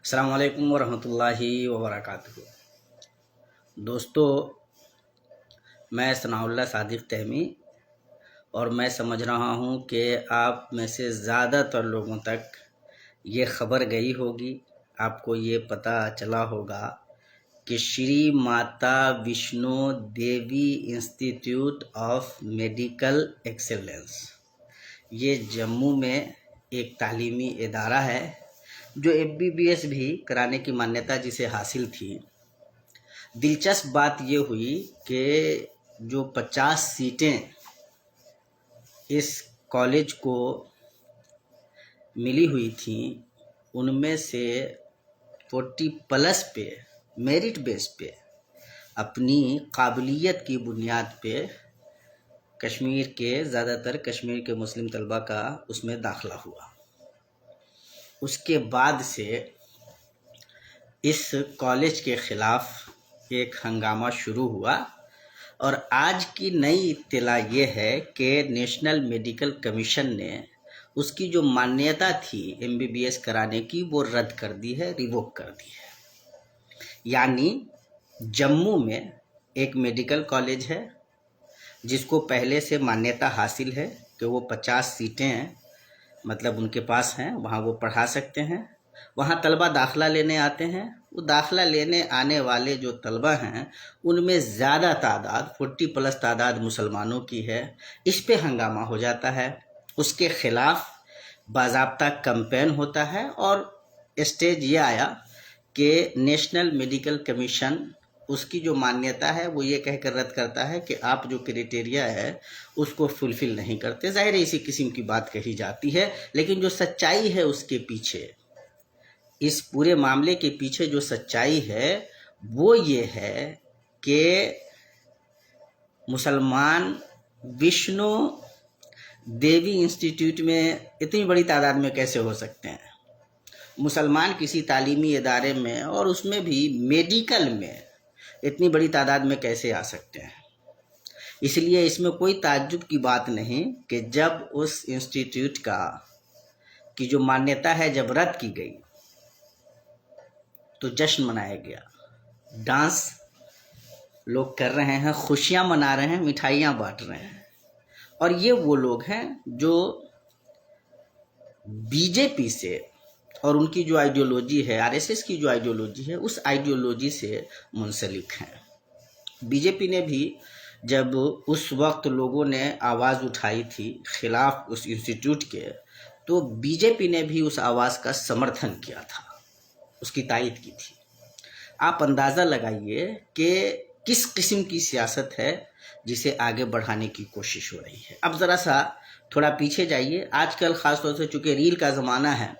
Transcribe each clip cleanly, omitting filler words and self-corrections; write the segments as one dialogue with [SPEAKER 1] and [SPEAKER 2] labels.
[SPEAKER 1] السلام علیکم ورحمۃ اللہ وبرکاتہ۔ دوستو، میں ثناء اللہ صادق تیمی اور میں سمجھ رہا ہوں کہ آپ میں سے زیادہ تر لوگوں تک یہ خبر گئی ہوگی، آپ کو یہ پتہ چلا ہوگا کہ شری ماتا وشنو دیوی انسٹیٹیوٹ آف میڈیکل ایکسیلنس یہ جموں میں ایک تعلیمی ادارہ ہے جو MBBS بھی کرانے کی مانیتا جسے حاصل تھی۔ دلچسپ بات یہ ہوئی کہ جو 50 سیٹیں اس کالج کو ملی ہوئی تھیں ان میں سے 40+ پہ میرٹ بیس پہ اپنی قابلیت کی بنیاد پہ کشمیر کے زیادہ تر کشمیر کے مسلم طلبہ کا اس میں داخلہ ہوا۔ اس کے بعد سے اس کالج کے خلاف ایک ہنگامہ شروع ہوا اور آج کی نئی اطلاع یہ ہے کہ نیشنل میڈیکل کمیشن نے اس کی جو مانیتا تھی MBBS کرانے کی وہ رد کر دی ہے، ریووک کر دی ہے۔ یعنی جموں میں ایک میڈیکل کالج ہے جس کو پہلے سے مانیتا حاصل ہے کہ وہ 50 سیٹیں مطلب ان کے پاس ہیں، وہاں وہ پڑھا سکتے ہیں، وہاں طلبہ داخلہ لینے آتے ہیں۔ وہ داخلہ لینے آنے والے جو طلبہ ہیں ان میں زیادہ تعداد 40+ تعداد مسلمانوں کی ہے۔ اس پہ ہنگامہ ہو جاتا ہے، اس کے خلاف باضابطہ کمپین ہوتا ہے اور اسٹیج یہ آیا کہ نیشنل میڈیکل کمیشن اس کی جو مانیتا ہے وہ یہ کہہ کر رد کرتا ہے کہ آپ جو کرائٹیریا ہے اس کو فلفل نہیں کرتے۔ ظاہر ہے اسی قسم کی بات کہی جاتی ہے، لیکن جو سچائی ہے اس کے پیچھے، اس پورے معاملے کے پیچھے جو سچائی ہے وہ یہ ہے کہ مسلمان وشنو دیوی انسٹیٹیوٹ میں اتنی بڑی تعداد میں کیسے ہو سکتے ہیں؟ مسلمان کسی تعلیمی ادارے میں اور اس میں بھی میڈیکل میں اتنی بڑی تعداد میں کیسے آ سکتے ہیں؟ اس لیے اس میں کوئی تعجب کی بات نہیں کہ جب اس انسٹیٹیوٹ کی جو مانیتا ہے جب رد کی گئی تو جشن منایا گیا، ڈانس لوگ کر رہے ہیں، خوشیاں منا رہے ہیں، مٹھائیاں بانٹ رہے ہیں۔ اور یہ وہ لوگ ہیں جو BJP سے اور ان کی جو آئیڈیولوجی ہے، RSS کی جو آئیڈیولوجی ہے اس آئیڈیولوجی سے منسلک ہیں۔ BJP نے بھی جب اس وقت لوگوں نے آواز اٹھائی تھی خلاف اس انسٹیٹیوٹ کے تو BJP نے بھی اس آواز کا سمرتھن کیا تھا، اس کی تائید کی تھی۔ آپ اندازہ لگائیے کہ کس قسم کی سیاست ہے جسے آگے بڑھانے کی کوشش ہو رہی ہے۔ اب ذرا سا تھوڑا پیچھے جائیے۔ آج کل خاص طور سے چونکہ ریل کا زمانہ ہے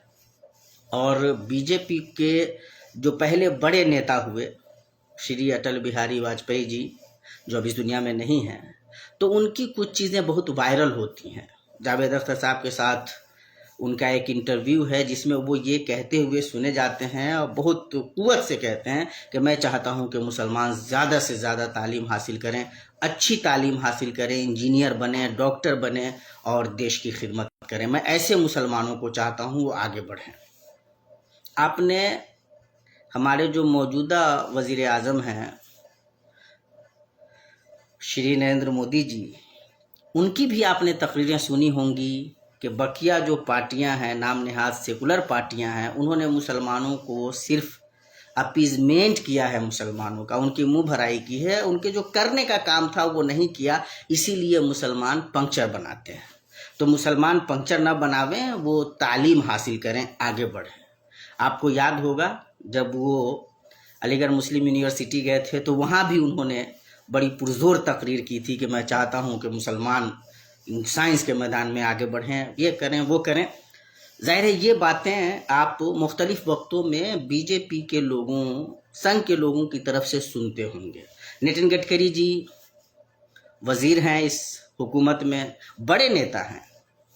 [SPEAKER 1] اور BJP کے جو پہلے بڑے نیتا ہوئے شری اٹل بہاری واجپئی جی جو اب اس دنیا میں نہیں ہیں، تو ان کی کچھ چیزیں بہت وائرل ہوتی ہیں۔ جاوید اختر صاحب کے ساتھ ان کا ایک انٹرویو ہے جس میں وہ یہ کہتے ہوئے سنے جاتے ہیں اور بہت قوت سے کہتے ہیں کہ میں چاہتا ہوں کہ مسلمان زیادہ سے زیادہ تعلیم حاصل کریں، اچھی تعلیم حاصل کریں، انجینئر بنیں، ڈاکٹر بنیں اور دیش کی خدمت کریں۔ میں ایسے مسلمانوں کو چاہتا ہوں وہ آگے بڑھیں۔ آپ نے ہمارے جو موجودہ وزیر اعظم ہیں شری نریندر مودی جی، ان کی بھی آپ نے تقریریں سنی ہوں گی کہ بقیہ جو پارٹیاں ہیں، نام نہاد سیکولر پارٹیاں ہیں، انہوں نے مسلمانوں کو صرف اپیزمنٹ کیا ہے، مسلمانوں کا ان کی منہ بھرائی کی ہے، ان کے جو کرنے کا کام تھا وہ نہیں کیا، اسی لیے مسلمان پنکچر بناتے ہیں۔ تو مسلمان پنکچر نہ بناویں، وہ تعلیم حاصل کریں، آگے بڑھیں۔ آپ کو یاد ہوگا جب وہ علی گڑھ مسلم یونیورسٹی گئے تھے تو وہاں بھی انہوں نے بڑی پرزور تقریر کی تھی کہ میں چاہتا ہوں کہ مسلمان سائنس کے میدان میں آگے بڑھیں، یہ کریں وہ کریں۔ ظاہر ہے یہ باتیں آپ مختلف وقتوں میں BJP کے لوگوں، سنگھ کے لوگوں کی طرف سے سنتے ہوں گے۔ نتن گڈکری جی وزیر ہیں اس حکومت میں، بڑے نیتا ہیں،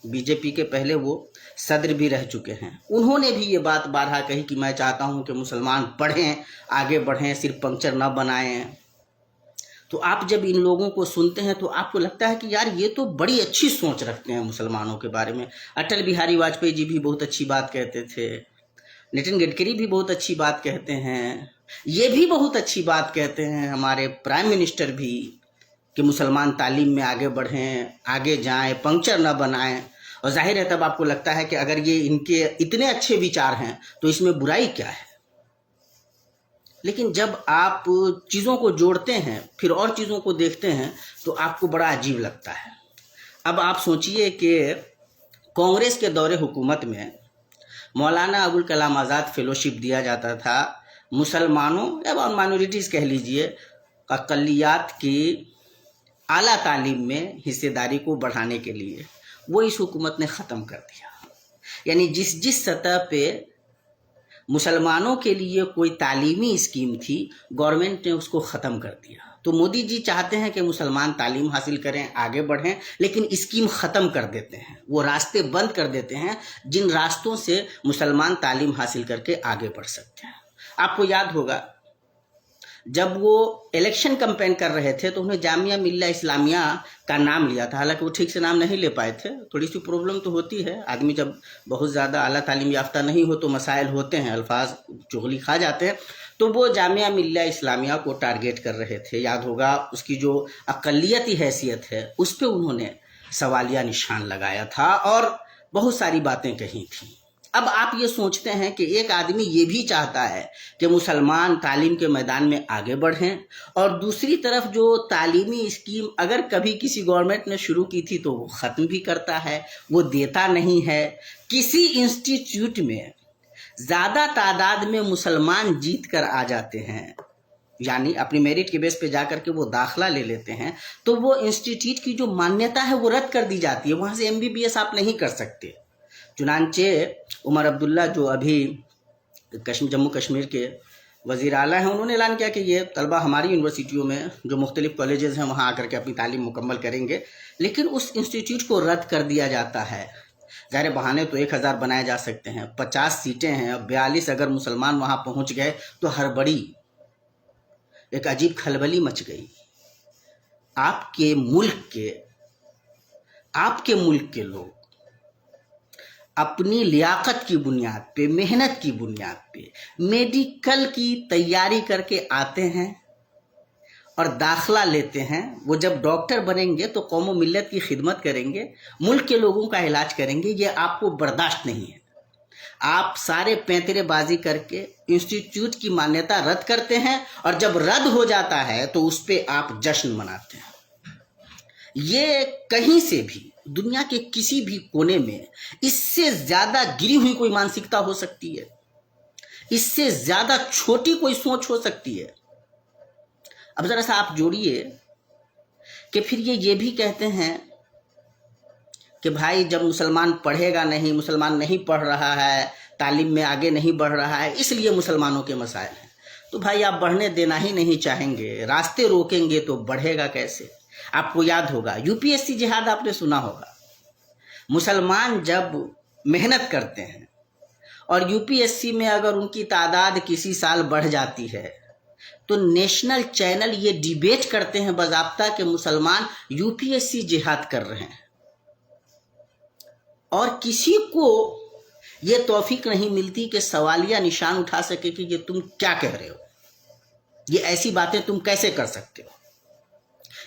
[SPEAKER 1] BJP کے پہلے وہ صدر بھی رہ چکے ہیں۔ انہوں نے بھی یہ بات بارہا کہی کہ میں چاہتا ہوں کہ مسلمان پڑھیں، آگے بڑھیں، صرف پنکچر نہ بنائیں۔ تو آپ جب ان لوگوں کو سنتے ہیں تو آپ کو لگتا ہے کہ یار یہ تو بڑی اچھی سوچ رکھتے ہیں مسلمانوں کے بارے میں۔ اٹل بہاری واجپئی جی بھی بہت اچھی بات کہتے تھے، नितिन गडकरी भी बहुत अच्छी बात कहते हैं, ये भी बहुत अच्छी बात कहते हैं हमारे प्राइम मिनिस्टर भी, कि मुसलमान तालीम में आगे बढ़ें, आगे जाएं, पंक्चर न बनाएं। और जाहिर है तब आपको लगता है कि अगर ये इनके इतने अच्छे विचार हैं तो इसमें बुराई क्या है। लेकिन जब आप चीज़ों को जोड़ते हैं, फिर और चीज़ों को देखते हैं, तो आपको बड़ा अजीब लगता है। अब आप सोचिए कि कांग्रेस के दौरे हुकूमत में मौलाना अबुल कलाम आज़ाद फेलोशिप दिया जाता था मुसलमानों या माइनॉरिटीज़ कह लीजिए, अक़लियात की आला तालीम में हिस्सेदारी को बढ़ाने के लिए। वो इस हुकूमत ने ख़त्म कर दिया। यानी जिस सतह पे मुसलमानों के लिए कोई तालीमी स्कीम थी, गवर्नमेंट ने उसको ख़त्म कर दिया। तो मोदी जी चाहते हैं कि मुसलमान तालीम हासिल करें, आगे बढ़ें, लेकिन स्कीम ख़त्म कर देते हैं, वो रास्ते बंद कर देते हैं जिन रास्तों से मुसलमान तालीम हासिल करके आगे बढ़ सकते हैं। आपको याद होगा जब वो इलेक्शन कैंपेन कर रहे थे तो उन्होंने जामिया मिल्ला इस्लामिया का नाम लिया था। हालांकि वो ठीक से नाम नहीं ले पाए थे, थोड़ी सी प्रॉब्लम तो होती है, आदमी जब बहुत ज़्यादा आला तालीम याफ्ता नहीं हो तो मसाइल होते हैं, अल्फाज चुगली खा जाते हैं। तो वो जामिया मिल्ला इस्लामिया को टारगेट कर रहे थे। याद होगा उसकी जो अक़लियती हैसियत है उस पर उन्होंने सवालिया निशान लगाया था और बहुत सारी बातें कही थी। अब आप ये सोचते हैं कि एक आदमी ये भी चाहता है कि मुसलमान तालीम के मैदान में आगे बढ़ें, और दूसरी तरफ जो तालीमी स्कीम अगर कभी किसी गवर्नमेंट ने शुरू की थी तो वो ख़त्म भी करता है, वो देता नहीं है। किसी इंस्टीट्यूट में ज़्यादा तादाद में मुसलमान जीत कर आ जाते हैं, यानी अपनी मेरिट के बेस पे जाकर के वो दाखिला ले लेते हैं, तो वो इंस्टीट्यूट की जो मान्यता है वो रद्द कर दी जाती है, वहाँ से MBBS आप नहीं कर सकते। चुनांचे उमर अब्दुल्ला जो अभी जम्मू कश्मीर के वज़ीर आला हैं, उन्होंने ऐलान किया कि ये तलबा हमारी यूनिवर्सिटियों में जो मुख्तलिफ कॉलेजेस हैं वहाँ आकर के अपनी तालीम मुकम्मल करेंगे, लेकिन उस इंस्टीट्यूट को रद्द कर दिया जाता है। ज़ाहिर बहाने तो 1000 बनाए जा सकते हैं, 50 सीटें हैं, अब 42 अगर मुसलमान वहाँ पहुँच गए तो हड़बड़ी, एक अजीब खलबली मच गई। आपके मुल्क के लोग अपनी लियाकत की बुनियाद पे, मेहनत की बुनियाद पे मेडिकल की तैयारी करके आते हैं और दाखिला लेते हैं। वो जब डॉक्टर बनेंगे तो कौम व मिल्लत की खिदमत करेंगे, मुल्क के लोगों का इलाज करेंगे। ये आपको बर्दाश्त नहीं है। आप सारे पैंतरेबाजी करके इंस्टीट्यूट की मान्यता रद्द करते हैं, और जब रद्द हो जाता है तो उस पर आप जश्न मनाते हैं। ये कहीं से भी दुनिया के किसी भी कोने में इससे ज़्यादा गिरी हुई कोई मानसिकता हो सकती है, इससे ज़्यादा छोटी कोई सोच हो सकती है। अब ज़रा सा आप जोड़िए कि फिर ये भी कहते हैं कि भाई जब मुसलमान पढ़ेगा नहीं, मुसलमान नहीं पढ़ रहा है, तालीम में आगे नहीं बढ़ रहा है, इसलिए मुसलमानों के मसाइल हैं। तो भाई आप बढ़ने देना ही नहीं चाहेंगे, रास्ते रोकेंगे तो बढ़ेगा कैसे। आपको याद होगा UPSC जिहाद आपने सुना होगा। मुसलमान जब मेहनत करते हैं और UPSC में अगर उनकी तादाद किसी साल बढ़ जाती है तो नेशनल चैनल ये डिबेट करते हैं बाज़ाब्ता कि मुसलमान UPSC जिहाद कर रहे हैं, और किसी को ये तौफीक नहीं मिलती कि सवालिया निशान उठा सके कि ये तुम क्या कह रहे हो, ये ऐसी बातें तुम कैसे कर सकते हो।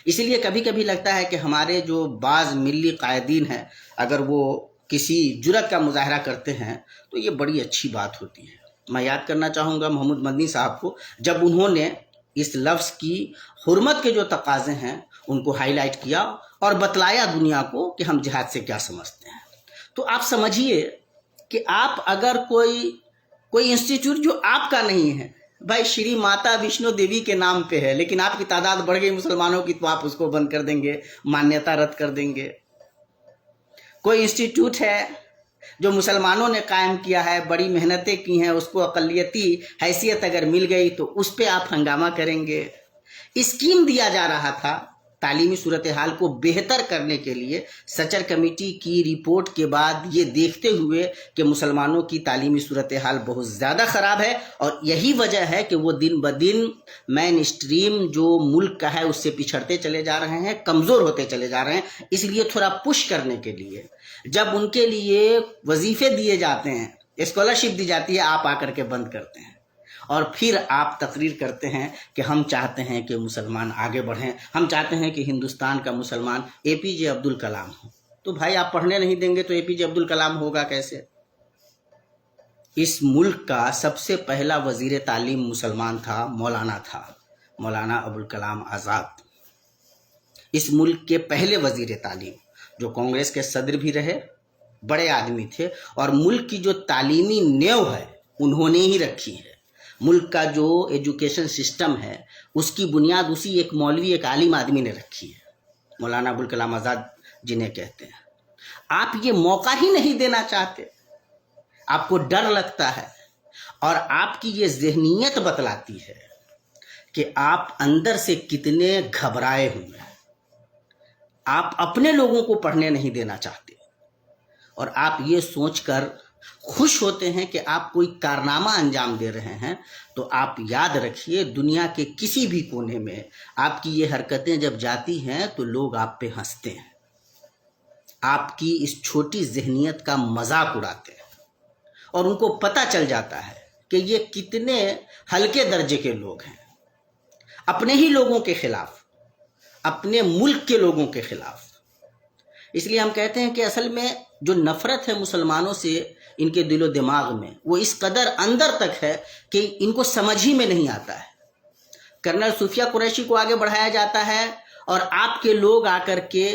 [SPEAKER 1] इसलिए कभी कभी लगता है कि हमारे जो बाज़ मिली कायदीन हैं, अगर वो किसी जुर्रत का मुजाहरा करते हैं तो ये बड़ी अच्छी बात होती है। मैं याद करना चाहूँगा मोहम्मद मदनी साहब को, जब उन्होंने इस लफ्ज़ की हुर्मत के जो तकाज़े हैं उनको हाईलाइट किया और बतलाया दुनिया को कि हम जिहाद से क्या समझते हैं। तो आप समझिए कि आप अगर कोई इंस्टीट्यूट जो आपका नहीं है, भाई श्री माता विष्णु देवी के नाम पे है, लेकिन आपकी तादाद बढ़ गई मुसलमानों की तो आप उसको बंद कर देंगे, मान्यता रद्द कर देंगे। कोई इंस्टीट्यूट है जो मुसलमानों ने कायम किया है, बड़ी मेहनतें की हैं, उसको अक़लियती हैसियत अगर मिल गई तो उस पर आप हंगामा करेंगे। स्कीम दिया जा रहा था तालीमी सूरत हाल को बेहतर करने के लिए। सचर कमेटी की रिपोर्ट के बाद ये देखते हुए कि मुसलमानों की तालीमी सूरत हाल बहुत ज़्यादा ख़राब है, और यही वजह है कि वो दिन ब दिन मेन स्ट्रीम जो मुल्क का है उससे पिछड़ते चले जा रहे हैं, कमज़ोर होते चले जा रहे हैं। इसलिए थोड़ा पुश करने के लिए जब उनके लिए वजीफ़े दिए जाते हैं स्कॉलरशिप दी जाती है, आप आकर के बंद करते हैं और फिर आप तकरीर करते हैं कि हम चाहते हैं कि मुसलमान आगे बढ़ें, हम चाहते हैं कि हिंदुस्तान का मुसलमान एपीजे अब्दुल कलाम हो। तो भाई आप पढ़ने नहीं देंगे तो एपीजे अब्दुल कलाम होगा कैसे? इस मुल्क का सबसे पहला वजीर तालीम मुसलमान था, मौलाना अबुल कलाम आज़ाद। इस मुल्क के पहले वजीर तालीम, जो कांग्रेस के सदर भी रहे, बड़े आदमी थे, और मुल्क की जो तालीमी नींव है उन्होंने ही रखी है। मुल्क का जो एजुकेशन सिस्टम है उसकी बुनियाद उसी एक मौलवी, एक आलिम आदमी ने रखी है, मौलाना अबुल कलाम आज़ाद जिन्हें कहते हैं। आप ये मौका ही नहीं देना चाहते, आपको डर लगता है, और आपकी ये ज़हनियत बतलाती है कि आप अंदर से कितने घबराए हुए हैं। आप अपने लोगों को पढ़ने नहीं देना चाहते, और आप ये सोचकर खुश होते हैं कि आप कोई कारनामा अंजाम दे रहे हैं। तो आप याद रखिए, दुनिया के किसी भी कोने में आपकी ये हरकतें जब जाती हैं तो लोग आप पे हंसते हैं, आपकी इस छोटी जहनियत का मजाक उड़ाते हैं, और उनको पता चल जाता है कि ये कितने हल्के दर्जे के लोग हैं, अपने ही लोगों के खिलाफ, अपने मुल्क के लोगों के खिलाफ। इसलिए हम कहते हैं कि असल में जो नफरत है मुसलमानों से इनके दिलो दिमाग में, वो इस कदर अंदर तक है कि इनको समझ ही में नहीं आता है। कर्नल सूफिया कुरैशी को आगे बढ़ाया जाता है और आपके लोग आकर के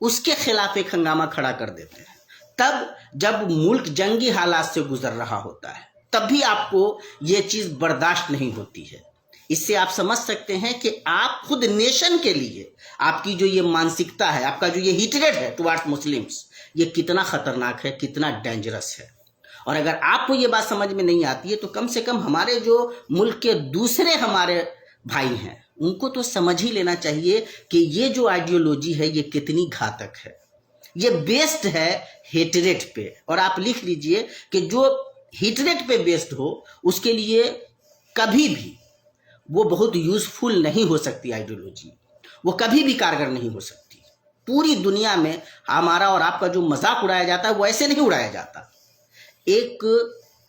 [SPEAKER 1] उसके खिलाफ एक हंगामा खड़ा कर देते हैं। तब जब मुल्क जंगी हालात से गुजर रहा होता है, तब भी आपको ये चीज़ बर्दाश्त नहीं होती है। इससे आप समझ सकते हैं कि आप खुद नेशन के लिए आपकी जो ये मानसिकता है, आपका जो ये हिटरेट है टुवार्ड्स मुस्लिम्स, ये कितना खतरनाक है, कितना डेंजरस है। और अगर आपको ये बात समझ में नहीं आती है तो कम से कम हमारे जो मुल्क के दूसरे हमारे भाई हैं उनको तो समझ ही लेना चाहिए कि ये जो आइडियोलॉजी है ये कितनी घातक है। ये बेस्ड है हेटरेट पे, और आप लिख लीजिए कि जो हेटरेट पे बेस्ड हो उसके लिए कभी भी वो बहुत यूजफुल नहीं हो सकती आइडियोलॉजी, वो कभी भी कारगर नहीं हो सकती। पूरी दुनिया में हमारा और आपका जो मजाक उड़ाया जाता है वो ऐसे नहीं उड़ाया जाता। एक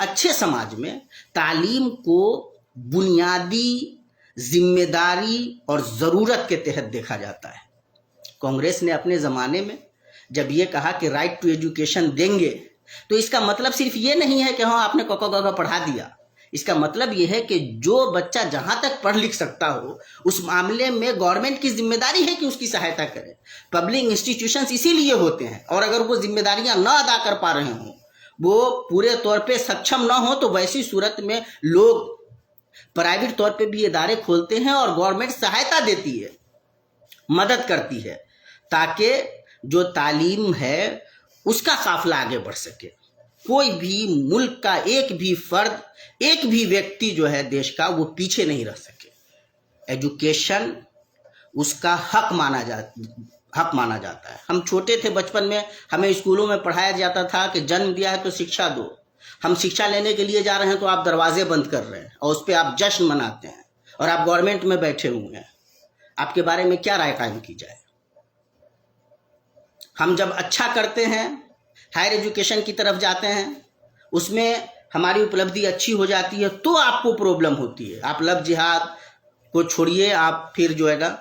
[SPEAKER 1] अच्छे समाज में तालीम को बुनियादी जिम्मेदारी और ज़रूरत के तहत देखा जाता है। कांग्रेस ने अपने ज़माने में जब ये कहा कि राइट टू एजुकेशन देंगे, तो इसका मतलब सिर्फ ये नहीं है कि हाँ आपने क ख ग पढ़ा दिया। इसका मतलब ये है कि जो बच्चा जहाँ तक पढ़ लिख सकता हो उस मामले में गवर्नमेंट की जिम्मेदारी है कि उसकी सहायता करे। पब्लिक इंस्टीट्यूशंस इसीलिए होते हैं, और अगर वो जिम्मेदारियां न अदा कर पा रहे हों, वो पूरे तौर पे सक्षम न हो, तो वैसी सूरत में लोग प्राइवेट तौर पे भी इदारे खोलते हैं और गवर्नमेंट सहायता देती है, मदद करती है, ताकि जो तालीम है उसका काफिला आगे बढ़ सके। कोई भी मुल्क का एक भी फर्द, एक भी व्यक्ति जो है देश का, वो पीछे नहीं रह सके। एजुकेशन उसका हक माना जाता है। हम छोटे थे, बचपन में हमें स्कूलों में पढ़ाया जाता था कि जन्म दिया है तो शिक्षा दो। हम शिक्षा लेने के लिए जा रहे हैं तो आप दरवाजे बंद कर रहे हैं और उस पर आप जश्न मनाते हैं, और आप गवर्नमेंट में बैठे हुए हैं। आपके बारे में क्या राय कायम की जाए? हम जब अच्छा करते हैं, हायर एजुकेशन की तरफ जाते हैं, उसमें हमारी उपलब्धि अच्छी हो जाती है, तो आपको प्रॉब्लम होती है। आप लव जिहाद को छोड़िए, आप फिर जो है ना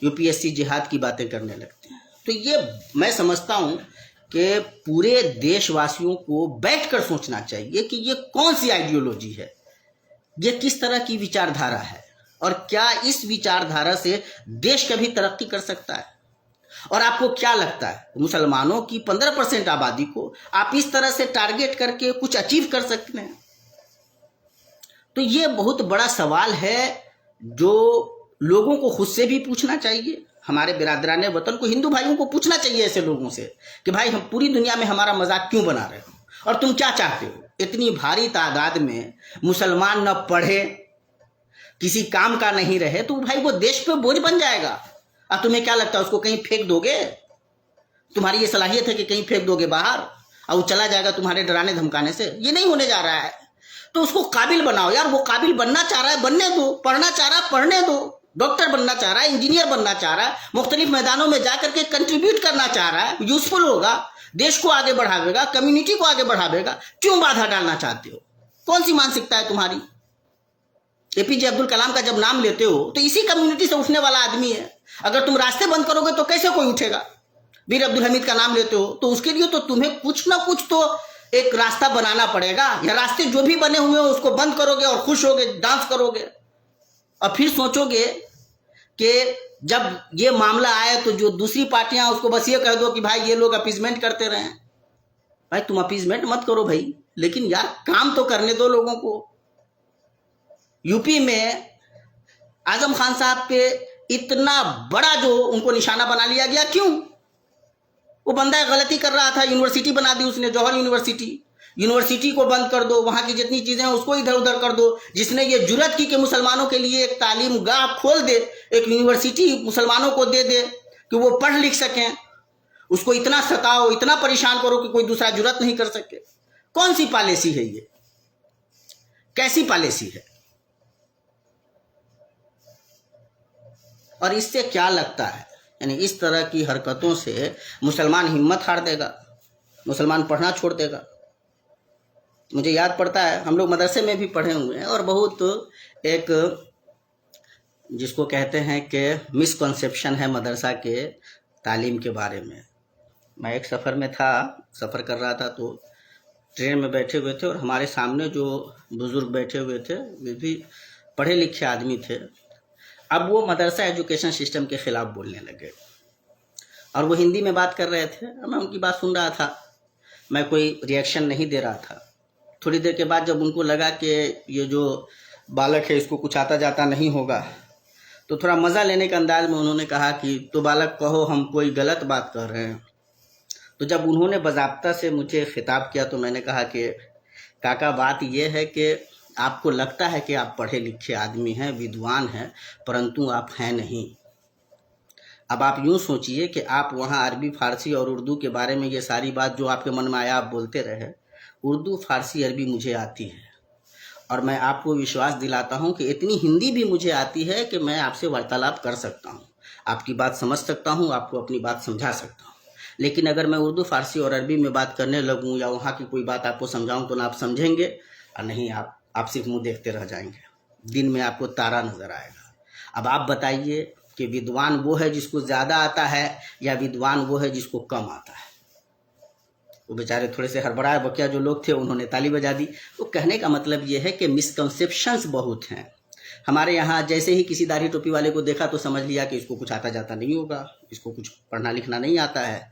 [SPEAKER 1] यूपीएससी जिहाद की बातें करने लगते हैं। तो ये मैं समझता हूँ कि पूरे देशवासियों को बैठकर सोचना चाहिए कि ये कौन सी आइडियोलॉजी है, ये किस तरह की विचारधारा है, और क्या इस विचारधारा से देश कभी तरक्की कर सकता है। और आपको क्या लगता है मुसलमानों की 15% आबादी को आप इस तरह से टारगेट करके कुछ अचीव कर सकते हैं? तो ये बहुत बड़ा सवाल है जो लोगों को खुद से भी पूछना चाहिए। हमारे बिरादराने वतन को, हिंदू भाइयों को पूछना चाहिए ऐसे लोगों से कि भाई हम पूरी दुनिया में हमारा मजाक क्यों बना रहे हो, और तुम क्या चाहते हो? इतनी भारी तादाद में मुसलमान न पढ़े, किसी काम का नहीं रहे, तो भाई वो देश पे बोझ बन जाएगा। अब तुम्हें क्या लगता है उसको कहीं फेंक दोगे? तुम्हारी ये सलाहियत है कि कहीं फेंक दोगे बाहर और वो चला जाएगा तुम्हारे डराने धमकाने से? ये नहीं होने जा रहा है। तो उसको काबिल बनाओ यार, वो काबिल बनना चाह रहा है बनने दो, पढ़ना चाह रहा है पढ़ने दो, डॉक्टर बनना चाह रहा है, इंजीनियर बनना चाह रहा है, मुख्तलिफ मैदानों में जाकर के कंट्रीब्यूट करना चाह रहा है, यूजफुल होगा, देश को आगे बढ़ावेगा, कम्युनिटी को आगे बढ़ावेगा, क्यों बाधा डालना चाहते हो? कौन सी मानसिकता है तुम्हारी? एपीजे अब्दुल कलाम का जब नाम लेते हो तो इसी कम्युनिटी से उठने वाला आदमी है। अगर तुम रास्ते बंद करोगे तो कैसे कोई उठेगा? मीर अब्दुल हमीद का नाम लेते हो तो उसके लिए तो तुम्हें कुछ ना कुछ तो एक रास्ता बनाना पड़ेगा, या रास्ते जो भी बने हुए हो उसको बंद करोगे और खुश होगे, डांस करोगे, और फिर सोचोगे कि जब ये मामला आए तो जो दूसरी पार्टियां उसको बस ये कह दो कि भाई ये लोग अपीजमेंट करते रहे। भाई तुम अपीजमेंट मत करो भाई, लेकिन यार काम तो करने दो लोगों को। यूपी में आजम खान साहब पे इतना बड़ा जो उनको निशाना बना लिया गया, क्यों? वो बंदा गलती कर रहा था, यूनिवर्सिटी बना दी उसने, जौहर यूनिवर्सिटी। यूनिवर्सिटी को बंद कर दो, वहाँ की जितनी चीज़ें हैं उसको इधर उधर कर दो। जिसने ये जुर्रत की कि मुसलमानों के लिए एक तालीम गाह खोल दे, एक यूनिवर्सिटी मुसलमानों को दे दे कि वो पढ़ लिख सकें, उसको इतना सताओ, इतना परेशान करो कि कोई दूसरा जुर्रत नहीं कर सके। कौन सी पॉलिसी है ये? कैसी पॉलिसी है? और इससे क्या लगता है, यानी इस तरह की हरकतों से मुसलमान हिम्मत हार देगा, मुसलमान पढ़ना छोड़ देगा। मुझे याद पड़ता है, हम लोग मदरसे में भी पढ़े हुए हैं, और बहुत एक जिसको कहते हैं कि मिसकॉन्सेप्शन है मदरसा के तालीम के बारे में। मैं एक सफ़र में था, सफ़र कर रहा था, तो ट्रेन में बैठे हुए थे और हमारे सामने जो बुज़ुर्ग बैठे हुए थे वे भी पढ़े लिखे आदमी थे। अब वो मदरसा एजुकेशन सिस्टम के ख़िलाफ़ बोलने लगे और वो हिंदी में बात कर रहे थे। मैं उनकी बात सुन रहा था, मैं कोई रिएक्शन नहीं दे रहा था। थोड़ी देर के बाद जब उनको लगा कि ये जो बालक है इसको कुछ आता जाता नहीं होगा, तो थोड़ा मज़ा लेने के अंदाज में उन्होंने कहा कि तो बालक कहो हम कोई गलत बात कर रहे हैं। तो जब उन्होंने बाज़ाब्ता से मुझे खिताब किया तो मैंने कहा कि काका बात ये है कि आपको लगता है कि आप पढ़े लिखे आदमी हैं, विद्वान हैं, परंतु आप हैं नहीं। अब आप यूँ सोचिए कि आप वहाँ अरबी फ़ारसी और उर्दू के बारे में ये सारी बात जो आपके मन में आया आप बोलते रहे। उर्दू फ़ारसी अरबी मुझे आती है और मैं आपको विश्वास दिलाता हूँ कि इतनी हिंदी भी मुझे आती है कि मैं आपसे वार्तालाप कर सकता हूँ, आपकी बात समझ सकता हूँ, आपको अपनी बात समझा सकता हूँ। लेकिन अगर मैं उर्दू फ़ारसी और अरबी में बात करने लगूँ या वहाँ की कोई बात आपको समझाऊँ तो ना आप समझेंगे और नहीं आप सिर्फ मुँह देखते रह जाएंगे। दिन में आपको तारा नज़र आएगा। अब आप बताइए कि विद्वान वो है जिसको ज़्यादा आता है या विद्वान वो है जिसको कम आता है? वो बेचारे थोड़े से हड़बड़ाए बकिया जो लोग थे उन्होंने ताली बजा दी। तो कहने का मतलब ये है कि मिसकंसेप्शंस बहुत हैं हमारे यहाँ। जैसे ही किसी दाढ़ी टोपी वाले को देखा तो समझ लिया कि इसको कुछ आता जाता नहीं होगा, इसको कुछ पढ़ना लिखना नहीं आता है।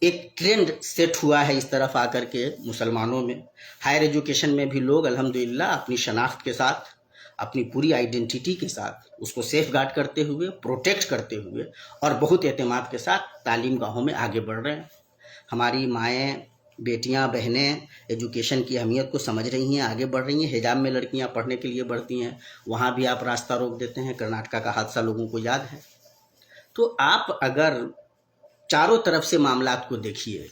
[SPEAKER 1] एक ट्रेंड सेट हुआ है इस तरफ आकर के मुसलमानों में। हायर एजुकेशन में भी लोग अल्हम्दुलिल्लाह अपनी शनाख्त के साथ, अपनी पूरी आइडेंटिटी के साथ उसको सेफ गार्ड करते हुए, प्रोटेक्ट करते हुए और बहुत एतमाद के साथ तालीम गाहों में आगे बढ़ रहे हैं। हमारी माएँ, बेटियां, बहनें एजुकेशन की अहमियत को समझ रही हैं, आगे बढ़ रही हैं। हिजाब में लड़कियां पढ़ने के लिए बढ़ती हैं, वहाँ भी आप रास्ता रोक देते हैं। कर्नाटका का हादसा लोगों को याद है। तो आप अगर चारों तरफ से मामलात को देखिए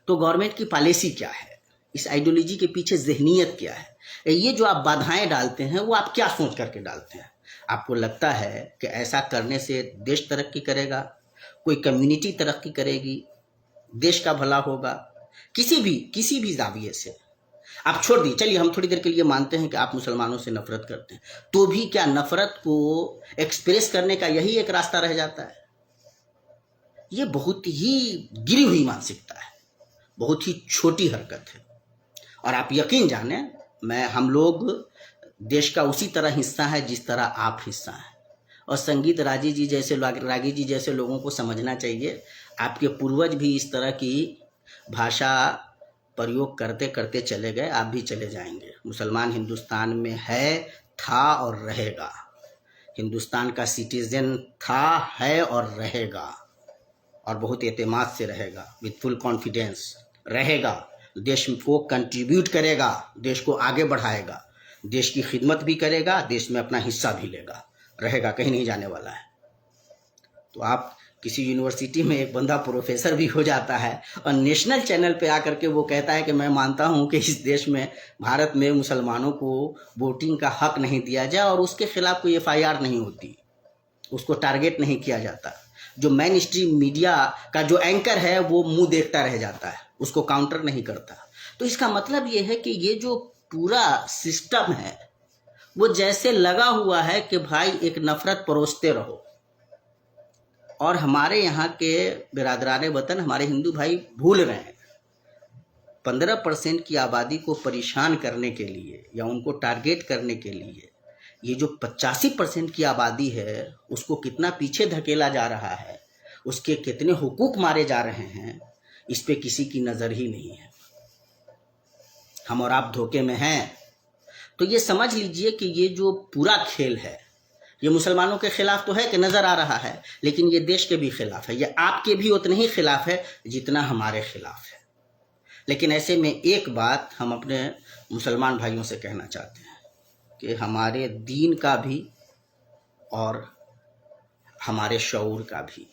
[SPEAKER 1] तो गवर्नमेंट की पॉलिसी क्या है, इस आइडियोलॉजी के पीछे ज़हनियत क्या है, ये जो आप बाधाएं डालते हैं वो आप क्या सोच करके डालते हैं? आपको लगता है कि ऐसा करने से देश तरक्की करेगा, कोई कम्युनिटी तरक्की करेगी, देश का भला होगा? किसी भी जाविये से आप छोड़ दी। चलिए हम थोड़ी देर के लिए मानते हैं कि आप मुसलमानों से नफरत करते हैं, तो भी क्या नफरत को एक्सप्रेस करने का यही एक रास्ता रह जाता है? ये बहुत ही गिरी हुई मानसिकता है, बहुत ही छोटी हरकत है। और आप यकीन जाने हम लोग देश का उसी तरह हिस्सा है जिस तरह आप हिस्सा हैं। और संगीत रागी जी जैसे लोगों को समझना चाहिए, आपके पूर्वज भी इस तरह की भाषा प्रयोग करते करते चले गए, आप भी चले जाएंगे। मुसलमान हिंदुस्तान में है, था और रहेगा। हिंदुस्तान का सिटीजन था, है और रहेगा, और बहुत एतमाद से रहेगा, विथ फुल कॉन्फिडेंस रहेगा। देश को कंट्रीब्यूट करेगा, देश को आगे बढ़ाएगा, देश की खिदमत भी करेगा, देश में अपना हिस्सा भी लेगा, रहेगा, कहीं नहीं जाने वाला है। तो आप किसी यूनिवर्सिटी में एक बंदा प्रोफेसर भी हो जाता है और नेशनल चैनल पे आकर के वो कहता है कि मैं मानता हूँ कि इस देश में, भारत में मुसलमानों को वोटिंग का हक नहीं दिया जाए, और उसके खिलाफ कोई FIR नहीं होती। اس کو ٹارگیٹ نہیں کیا جاتا. جو مین اسٹریم میڈیا کا جو اینکر ہے وہ منہ دیکھتا رہ جاتا ہے, اس کو کاؤنٹر نہیں کرتا. تو اس کا مطلب یہ ہے کہ یہ جو پورا سسٹم ہے وہ جیسے لگا ہوا ہے کہ بھائی ایک نفرت پروستے رہو. اور ہمارے یہاں کے برادران وطن, ہمارے ہندو بھائی بھول رہے ہیں 15% کی آبادی کو پریشان کرنے کے لیے یا ان کو ٹارگیٹ کرنے کے لیے یہ جو 85% کی آبادی ہے اس کو کتنا پیچھے دھکیلا جا رہا ہے, اس کے کتنے حقوق مارے جا رہے ہیں, اس پہ کسی کی نظر ہی نہیں ہے. ہم اور آپ دھوکے میں ہیں. تو یہ سمجھ لیجئے کہ یہ جو پورا کھیل ہے یہ مسلمانوں کے خلاف تو ہے کہ نظر آ رہا ہے, لیکن یہ دیش کے بھی خلاف ہے. یہ آپ کے بھی اتنے ہی خلاف ہے جتنا ہمارے خلاف ہے. لیکن ایسے میں ایک بات ہم اپنے مسلمان بھائیوں سے کہنا چاہتے ہیں کہ ہمارے دین کا بھی اور ہمارے شعور کا بھی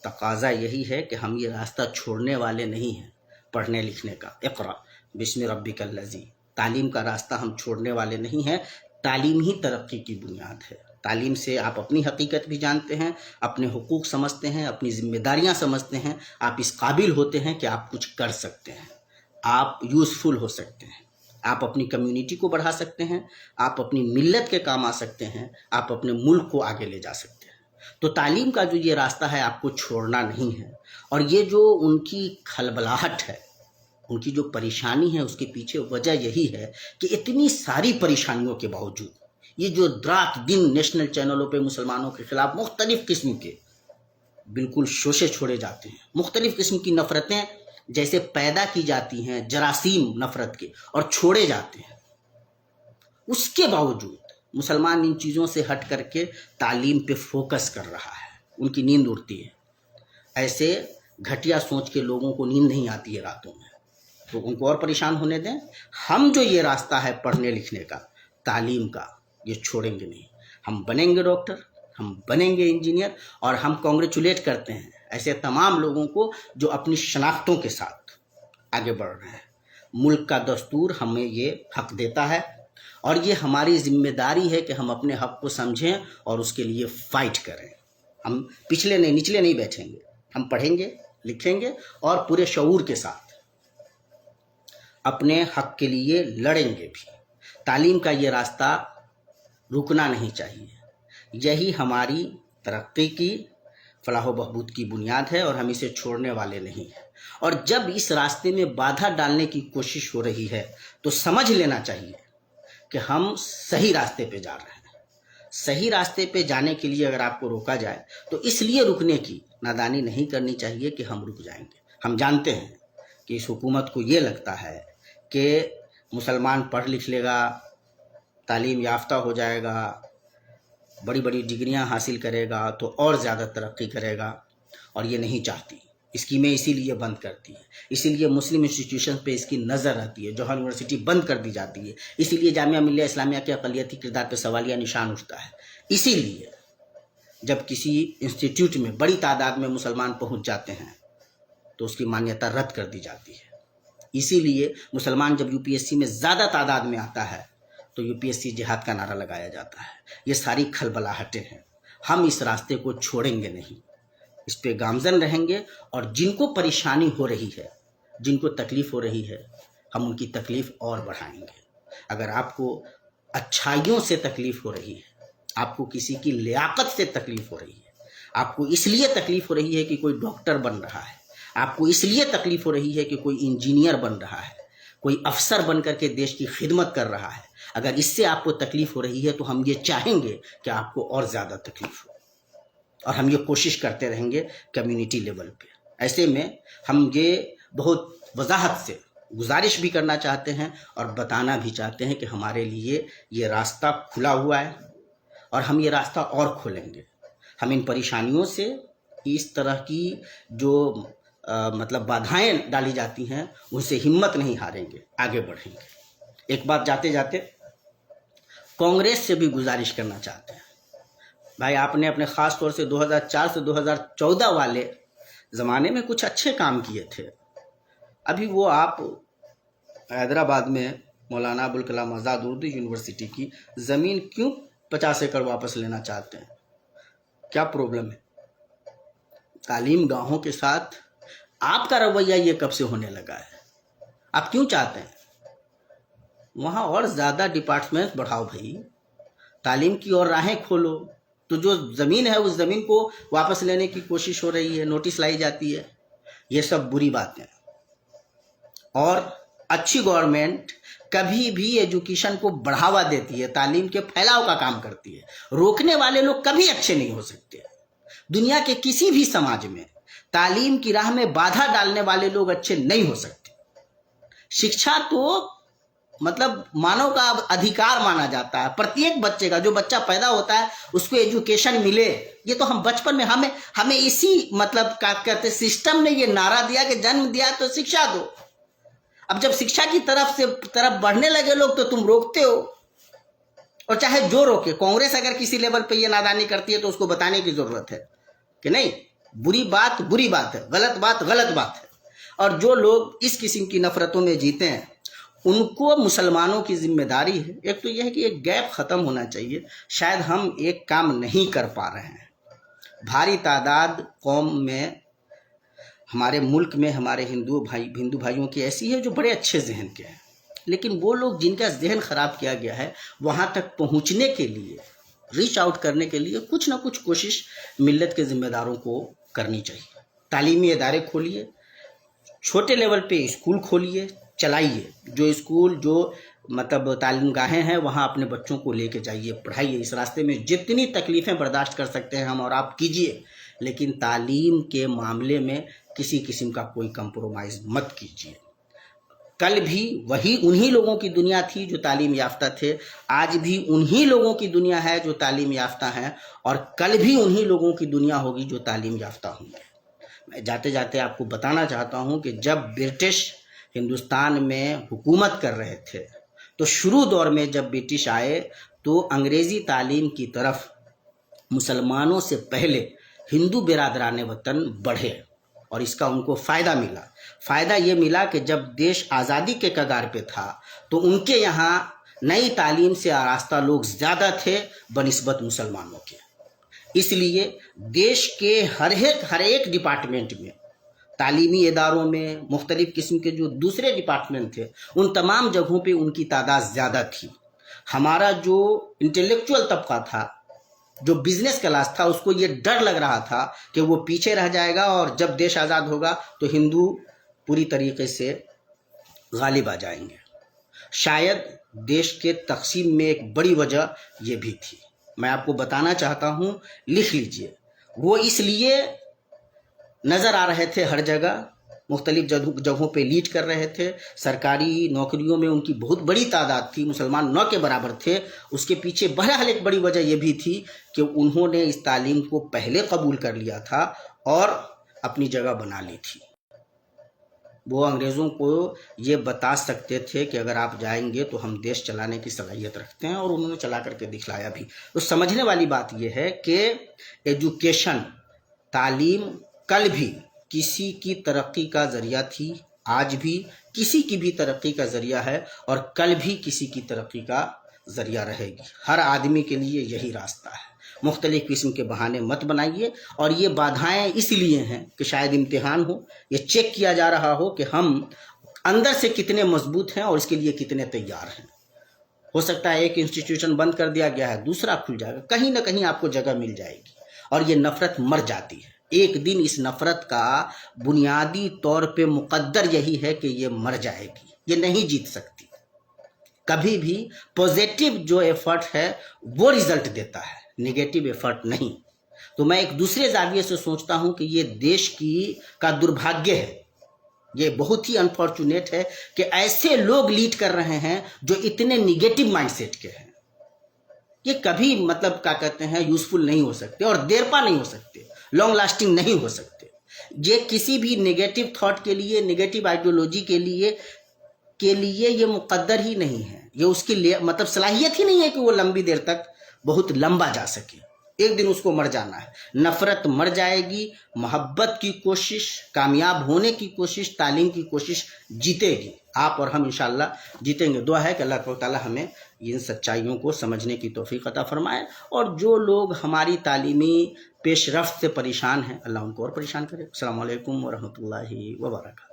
[SPEAKER 1] تقاضا یہی ہے کہ ہم یہ راستہ چھوڑنے والے نہیں ہیں پڑھنے لکھنے کا. اقرا بسم ربک الذی, تعلیم کا راستہ ہم چھوڑنے والے نہیں ہیں. تعلیم ہی ترقی کی بنیاد ہے. تعلیم سے آپ اپنی حقیقت بھی جانتے ہیں, اپنے حقوق سمجھتے ہیں, اپنی ذمہ داریاں سمجھتے ہیں, آپ اس قابل ہوتے ہیں کہ آپ کچھ کر سکتے ہیں, آپ یوزفل ہو سکتے ہیں, آپ اپنی کمیونٹی کو بڑھا سکتے ہیں, آپ اپنی ملت کے کام آ سکتے ہیں, آپ اپنے ملک کو آگے لے جا سکتے ہیں. تو تعلیم کا جو یہ راستہ ہے آپ کو چھوڑنا نہیں ہے. اور یہ جو ان کی کھلبلاہٹ ہے, ان کی جو پریشانی ہے, اس کے پیچھے وجہ یہی ہے کہ اتنی ساری پریشانیوں کے باوجود یہ جو رات دن نیشنل چینلوں پہ مسلمانوں کے خلاف مختلف قسم کے بالکل شوشے چھوڑے جاتے ہیں, مختلف قسم کی نفرتیں جیسے پیدا کی جاتی ہیں جراثیم نفرت کے اور چھوڑے جاتے ہیں, اس کے باوجود مسلمان ان چیزوں سے ہٹ کر کے تعلیم پہ فوکس کر رہا ہے. ان کی نیند اڑتی ہے. ایسے گھٹیا سوچ کے لوگوں کو نیند نہیں آتی ہے راتوں میں, تو ان کو اور پریشان ہونے دیں. ہم جو یہ راستہ ہے پڑھنے لکھنے کا, تعلیم کا, یہ چھوڑیں گے نہیں. ہم بنیں گے ڈاکٹر, ہم بنیں گے انجینئر, اور ہم کانگریچولیٹ کرتے ہیں ایسے تمام لوگوں کو جو اپنی شناختوں کے ساتھ آگے بڑھ رہے ہیں. ملک کا دستور ہمیں یہ حق دیتا ہے اور یہ ہماری ذمہ داری ہے کہ ہم اپنے حق کو سمجھیں اور اس کے لیے فائٹ کریں. ہم پچھلے نہیں نچلے نہیں بیٹھیں گے, ہم پڑھیں گے لکھیں گے اور پورے شعور کے ساتھ اپنے حق کے لیے لڑیں گے بھی. تعلیم کا یہ راستہ رکنا نہیں چاہیے. یہی ہماری ترقی کی, فلاح و بہبود کی بنیاد ہے اور ہم اسے چھوڑنے والے نہیں ہیں. اور جب اس راستے میں بادھا ڈالنے کی کوشش ہو رہی ہے تو سمجھ لینا چاہیے کہ ہم صحیح راستے پہ جا رہے ہیں. صحیح راستے پہ جانے کے لیے اگر آپ کو روکا جائے تو اس لیے رکنے کی نادانی نہیں کرنی چاہیے کہ ہم رک جائیں گے. ہم جانتے ہیں کہ اس حکومت کو یہ لگتا ہے کہ مسلمان پڑھ لکھ لے گا, تعلیم یافتہ ہو جائے گا, بڑی بڑی ڈگریاں حاصل کرے گا تو اور زیادہ ترقی کرے گا, اور یہ نہیں چاہتی. اسکیمیں اسی لیے بند کرتی ہے, اسی لیے مسلم انسٹیٹیوشن پہ اس کی نظر رہتی ہے. جوہر یونیورسٹی بند کر دی جاتی ہے, اسی لیے جامعہ ملیہ اسلامیہ کے اقلیتی کردار پہ سوالیہ نشان اٹھتا ہے. اسی لیے جب کسی انسٹیٹیوٹ میں بڑی تعداد میں مسلمان پہنچ جاتے ہیں تو اس کی مانیتا رد کر دی جاتی ہے. اسی لیے مسلمان جب یو پی ایس سی میں زیادہ تعداد میں آتا ہے تو یو پی ایس سی جہاد کا نعرہ لگایا جاتا ہے. یہ ساری کھلبلاہٹیں ہیں. ہم اس راستے کو چھوڑیں گے نہیں, اس پہ گامزن رہیں گے. اور جن کو پریشانی ہو رہی ہے, جن کو تکلیف ہو رہی ہے, ہم ان کی تکلیف اور بڑھائیں گے. اگر آپ کو اچھائیوں سے تکلیف ہو رہی ہے, آپ کو کسی کی لیاقت سے تکلیف ہو رہی ہے, آپ کو اس لیے تکلیف ہو رہی ہے کہ کوئی ڈاکٹر بن رہا ہے, آپ کو اس لیے تکلیف ہو رہی ہے کہ کوئی انجینئر بن رہا ہے, کوئی افسر بن کر کے دیش کی خدمت کر رہا ہے, اگر اس سے آپ کو تکلیف ہو رہی ہے تو ہم یہ چاہیں گے کہ آپ کو اور زیادہ تکلیف ہو, اور ہم یہ کوشش کرتے رہیں گے کمیونٹی لیول پہ. ایسے میں ہم یہ بہت وضاحت سے گزارش بھی کرنا چاہتے ہیں اور بتانا بھی چاہتے ہیں کہ ہمارے لیے یہ راستہ کھلا ہوا ہے اور ہم یہ راستہ اور کھولیں گے. ہم ان پریشانیوں سے, اس طرح کی جو مطلب بادھائیں ڈالی جاتی ہیں ان سے ہمت نہیں ہاریں گے, آگے بڑھیں گے. ایک بات جاتے جاتے کانگریس سے بھی گزارش کرنا چاہتے ہیں. بھائی آپ نے اپنے خاص طور سے 2004 سے 2014 والے زمانے میں کچھ اچھے کام کیے تھے. ابھی وہ آپ حیدرآباد میں مولانا ابوالکلام آزاد اردو یونیورسٹی کی زمین کیوں 50 ایکڑ واپس لینا چاہتے ہیں؟ क्या प्रॉब्लम है? तालीम गाहों के साथ आपका रवैया ये कब से होने लगा है? आप क्यों चाहते हैं वहाँ और ज़्यादा डिपार्टमेंट बढ़ाओ भाई, तालीम की और राहें खोलो। तो जो ज़मीन है उस ज़मीन को वापस लेने की कोशिश हो रही है, नोटिस लाई जाती है, ये सब बुरी बातें। और अच्छी गवर्नमेंट कभी भी एजुकेशन को बढ़ावा देती है, तालीम के फैलाव का काम करती है। रोकने वाले लोग कभी अच्छे नहीं हो सकते। दुनिया के किसी भी समाज में तालीम की राह में बाधा डालने वाले लोग अच्छे नहीं हो सकते। शिक्षा तो मतलब मानव का अधिकार माना जाता है। प्रत्येक बच्चे का, जो बच्चा पैदा होता है उसको एजुकेशन मिले, ये तो हम बचपन में हमें इसी मतलब क्या कहते सिस्टम ने ये नारा दिया कि जन्म दिया तो शिक्षा दो। अब जब शिक्षा की तरफ बढ़ने लगे लोग तो तुम रोकते हो। और चाहे जो रोके, कांग्रेस अगर किसी लेवल पे ये नादानी करती है तो उसको बताने की जरूरत है कि नहीं, बुरी बात है, गलत बात है। और जो लोग इस किस्म की नफरतों में जीते हैं उनको मुसलमानों की जिम्मेदारी है। एक तो यह है कि एक गैप खत्म होना चाहिए। शायद हम एक काम नहीं कर पा रहे हैं। भारी तादाद कौम में, हमारे मुल्क में हमारे हिंदू भाइयों की ऐसी है जो बड़े अच्छे जहन के हैं, लेकिन वो लोग जिनका जहन खराब किया गया है, वहाँ तक पहुँचने के लिए, रीच आउट करने के लिए कुछ ना कुछ कोशिश मिल्लत के जिम्मेदारों को करनी चाहिए। तालीमी इदारे खोलिए, छोटे लेवल पे स्कूल खोलिए, चलाइए। जो स्कूल, जो मतलब तालीम गाहें हैं, वहाँ अपने बच्चों को लेके जाइए, पढ़ाइए। इस रास्ते में जितनी तकलीफ़ें बर्दाश्त कर सकते हैं हम और आप कीजिए, लेकिन तालीम के मामले में किसी किस्म का कोई कंप्रोमाइज़ मत कीजिए। कल भी वही उन्हीं लोगों की दुनिया थी जो तालीम याफ्ता थे, आज भी उन्हीं लोगों की दुनिया है जो तालीम याफ्ता हैं, और कल भी उन्हीं लोगों की दुनिया होगी जो तालीम याफ्ता होंगे। मैं जाते जाते आपको बताना चाहता हूँ कि जब ब्रिटिश हिंदुस्तान में हुकूमत कर रहे थे तो शुरू दौर में जब ब्रिटिश आए तो अंग्रेज़ी तालीम की तरफ मुसलमानों से पहले हिंदू बिरादरान वतन बढ़े और इसका उनको फ़ायदा मिला। फ़ायदा ये मिला कि जब देश आज़ादी के कगार पे था तो उनके यहाँ नई तालीम से आरास्ता लोग ज़्यादा थे बनिस्बत मुसलमानों के। इसलिए देश के हर एक डिपार्टमेंट में, तालीमी इदारों में, मुख्तलिफ़ किस्म के जो दूसरे डिपार्टमेंट थे, उन तमाम जगहों पे उनकी तादाद ज़्यादा थी। हमारा जो इंटेलेक्चुअल तबका था, जो बिजनेस क्लास था, उसको ये डर लग रहा था कि वो पीछे रह जाएगा और जब देश आज़ाद होगा तो हिंदू पूरी तरीके से गालिब आ जाएंगे। शायद देश के तकसीम में एक बड़ी वजह ये भी थी। मैं आपको बताना चाहता हूँ, लिख लीजिए। वो इसलिए नज़र आ रहे थे हर जगह, मुख्तलिफ जगहों पे लीड कर रहे थे, सरकारी नौकरियों में उनकी बहुत बड़ी तादाद थी, मुसलमान 9 के बराबर थे। उसके पीछे बहरहाल एक बड़ी वजह यह भी थी कि उन्होंने इस तालीम को पहले कबूल कर लिया था और अपनी जगह बना ली थी। वो अंग्रेज़ों को ये बता सकते थे कि अगर आप जाएंगे तो हम देश चलाने की सलाहियत रखते हैं, और उन्होंने चला करके दिखलाया भी। तो समझने वाली बात यह है कि एजुकेशन, तालीम कल भी किसी की तरक्की का ज़रिया थी, आज भी किसी की भी तरक्की का ज़रिया है, और कल भी किसी की तरक्की का ज़रिया रहेगी। हर आदमी के लिए यही रास्ता है। मुख्तलिफ़ किस्म के बहाने मत बनाइए, और ये बाधाएं इसलिए हैं कि शायद इम्तिहान हो, ये चेक किया जा रहा हो कि हम अंदर से कितने मजबूत हैं और इसके लिए कितने तैयार हैं। हो सकता है एक इंस्टीट्यूशन बंद कर दिया गया है, दूसरा खुल जाएगा, कहीं ना कहीं आपको जगह मिल जाएगी, और ये नफ़रत मर जाती है। एक दिन इस नफ़रत का बुनियादी तौर पे मुक़द्दर यही है कि ये मर जाएगी, ये नहीं जीत सकती। कभी भी पॉजिटिव जो एफर्ट है वो रिज़ल्ट देता है, नेगेटिव एफर्ट नहीं। तो मैं एक दूसरे ज़ाविये से सोचता हूँ कि ये देश का दुर्भाग्य है, ये बहुत ही अनफॉर्चुनेट है कि ऐसे लोग लीड कर रहे हैं जो इतने निगेटिव माइंडसेट के हैं। ये कभी मतलब क्या कहते हैं यूज़फुल नहीं हो सकते, और देरपा नहीं हो सकते, लॉन्ग लास्टिंग नहीं हो सकते। ये किसी भी नेगेटिव थॉट के लिए, नेगेटिव आइडियोलॉजी के लिए ये मुक़द्दर ही नहीं है। ये उसकी मतलब सलाहियत ही नहीं है कि वो लंबी देर तक बहुत लंबा जा सके। एक दिन उसको मर जाना है। नफ़रत मर जाएगी, मोहब्बत की कोशिश, कामयाब होने की कोशिश, तालीम की कोशिश जीतेगी। आप और हम इंशाअल्लाह जीतेंगे। दुआ है कि अल्लाह ताला हमें इन सच्चाइयों को समझने की तौफीक अता फरमाए, और जो लोग हमारी तालीमी پیش رفت سے پریشان ہیں، اللہ ان کو اور پریشان کرے۔ السلام علیکم ورحمۃ اللہ وبرکاتہ۔